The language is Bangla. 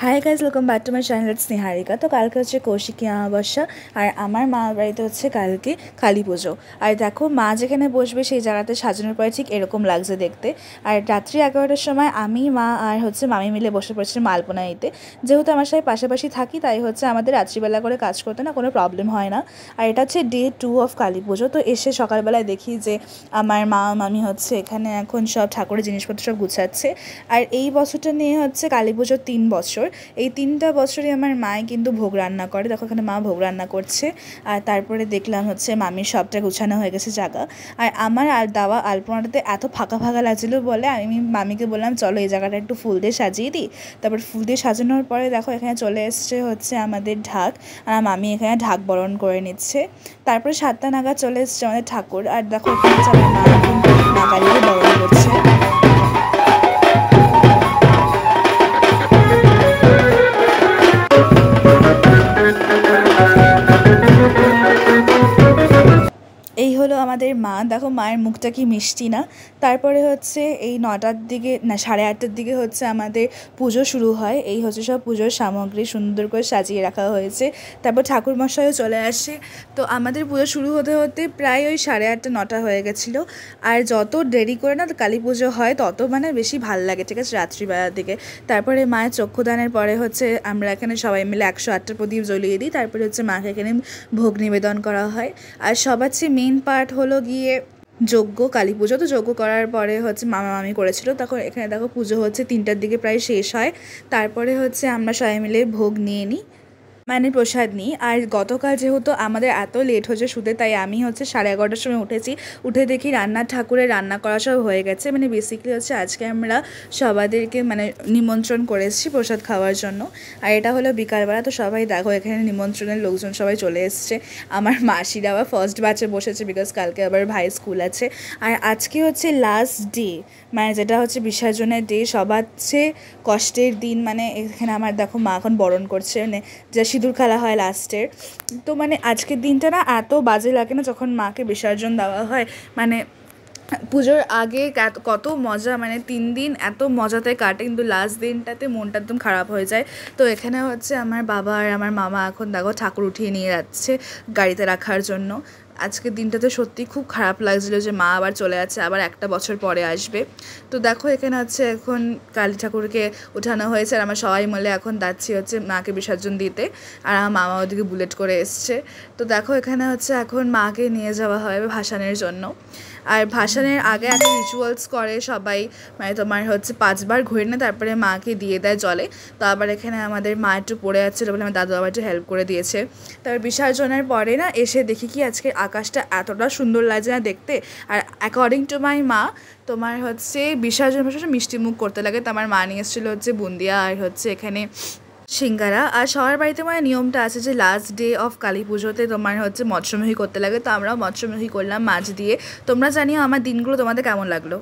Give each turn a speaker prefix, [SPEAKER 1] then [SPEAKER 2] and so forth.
[SPEAKER 1] High guys, welcome back to my channel. It's Niharika. তো কালকে হচ্ছে কৌশিকী অমাবস্যা, আর আমার মা বাড়িতে হচ্ছে কালকে কালী পুজো। আর দেখো, মা যেখানে বসবে সেই জায়গাতে সাজানোর পরে ঠিক এরকম লাগছে দেখতে। আর রাত্রি 11টার সময় আমি, মা আর হচ্ছে মামি মিলে বসে পড়ছিলাম আলপনা দিতে। যেহেতু আমার সাথে পাশাপাশি থাকি, তাই হচ্ছে আমাদের রাত্রিবেলা করে কাজ করতে না কোনো প্রবলেম হয় না। আর এটা হচ্ছে ডে 2 অফ কালী পুজো। তো এসে সকালবেলায় দেখি যে আমার মা মামি হচ্ছে এখানে এখন সব ঠাকুরের জিনিসপত্র সব গুছাচ্ছে। আর এই বছরটা নিয়ে হচ্ছে কালী পুজোর 3 বছর। এই 3টা বছরই আমার মাই কিন্তু ভোগ রান্না করে। দেখো এখানে মা ভোগ রান্না করছে। আর তারপরে দেখলাম হচ্ছে মামির সবটা গুছানো হয়ে গেছে জায়গা। আর আমার আর দেওয়া আলপনাটাতে এত ফাঁকা ফাঁকা লাগছিলো বলে আমি মামিকে বললাম, চলো এই জায়গাটা একটু ফুল দিয়ে সাজিয়ে দিই। তারপর ফুল দিয়ে সাজানোর পরে দেখো এখানে চলে এসছে হচ্ছে আমাদের ঢাক। আর মামি এখানে ঢাক বরণ করে নিচ্ছে। তারপরে 7টা নাগাদ চলে এসছে আমাদের ঠাকুর। আর দেখো এখানে হচ্ছে আমার মা এখন মা কালীকে বরণ করছে। এই হলো আমাদের মা। দেখো মায়ের মুখটা কি মিষ্টি না। তারপরে হচ্ছে এই 9টার দিকে না 8:30টার দিকে হচ্ছে আমাদের পুজো শুরু হয়। এই হচ্ছে সব পুজোর সামগ্রী সুন্দর করে সাজিয়ে রাখা হয়েছে। তারপর ঠাকুরমশাইও চলে আসে। তো আমাদের পুজো শুরু হতে হতে প্রায় ওই 8:30 9টা হয়ে গেছিলো। আর যত দেরি করে না কালী পুজো হয় তত মানে বেশি ভাল লাগে, ঠিক আছে, রাত্রিবেলার দিকে। তারপরে মায়ের চক্ষুদানের পরে হচ্ছে আমরা এখানে সবাই মিলে 108টা প্রদীপ জ্বলিয়ে দিই। তারপরে হচ্ছে মাকে এখানে ভোগ নিবেদন করা হয়। আর সবার চেয়ে মেন পার্ট হলো গিয়ে যজ্ঞ। কালী পুজো তো যজ্ঞ করার পরে হচ্ছে মামা মামি করেছিল। তখন এখানে দেখো পুজো হচ্ছে 3টার দিকে প্রায় শেষ হয়। তারপরে হচ্ছে আমরা সবাই মিলে ভোগ নিয়ে নিই, মানে প্রসাদ নিই। আর গতকাল যেহেতু আমাদের এত লেট হয়েছে শুতে, তাই আমি হচ্ছে 11:30টার সময় উঠেছি। উঠে দেখি ঠাকুরের রান্না করা সব হয়ে গেছে। মানে বেসিক্যালি হচ্ছে আজকে আমরা সবাইদেরকে মানে নিমন্ত্রণ করেছি প্রসাদ খাওয়ার জন্য। আর এটা হলো বিকালবেলা। তো সবাই দেখো এখানে নিমন্ত্রণের লোকজন সবাই চলে এসছে। আমার মাসিরা আবার ফার্স্ট ব্যাচে বসেছে, বিকজ কালকে আবার ভাই স্কুল আছে। আর আজকে হচ্ছে লাস্ট ডে, মানে যেটা হচ্ছে বিসর্জনের ডে, সবার চেয়ে কষ্টের দিন। মানে এখানে আমার দেখো মা এখন বরণ করছে, মানে যা সিঁদুর খেলা হয় লাস্টের। তো মানে আজকের দিনটা না এত বাজে লাগে না যখন মাকে বিসর্জন দেওয়া হয়। মানে পুজোর আগে কত মজা, মানে 3 দিন এত মজাতে কাটে, কিন্তু লাস্ট দিনটাতে মনটা একদম খারাপ হয়ে যায়। তো এখানে হচ্ছে আমার বাবা আর আমার মামা এখন দেখো ঠাকুর উঠিয়ে নিয়ে যাচ্ছে গাড়িতে রাখার জন্য। আজকের দিনটাতে সত্যি খুব খারাপ লাগছিলো যে মা আবার চলে যাচ্ছে, আবার একটা বছর পরে আসবে। তো দেখো এখানে হচ্ছে এখন কালী ঠাকুরকে ওঠানো হয়েছে। আর আমরা সবাই মিলে এখন যাচ্ছি হচ্ছে মাকে বিসর্জন দিতে। আর আমার মামা ওদিকে বুলেট করে এসছে। তো দেখো এখানে হচ্ছে এখন মাকে নিয়ে যাওয়া হবে ভাসানের জন্য। আর ভাসানের আগে একটা রিচুয়ালস করে সবাই, মানে তোমার হচ্ছে 5বার ঘুরে নেয়, তারপরে মাকে দিয়ে দেয় জলে। তো আবার এখানে আমাদের মা একটু পড়ে যাচ্ছিলো বলে আমার দাদু আবার একটু হেল্প করে দিয়েছে। তারপর বিসর্জনের পরে না এসে দেখি কি আজকে আকাশটা এতটা সুন্দর লাগছে না দেখতে। আর অ্যাকর্ডিং টু মাই মা, তোমার হচ্ছে বিসর্জন মিষ্টি মুখ করতে লাগে। তো আমার মা নিয়ে এসেছিলো হচ্ছে বুন্দিয়া আর হচ্ছে এখানে সিঙ্গারা। আর সবার বাড়িতে মানে নিয়মটা আছে যে লাস্ট ডে অফ কালী পুজোতে তোমার হচ্ছে মৎস্যমোহী করতে লাগে। তো আমরাও মৎস্যমোহী করলাম মাছ দিয়ে। তোমরা জানিও আমার দিনগুলো তোমাদের কেমন লাগলো।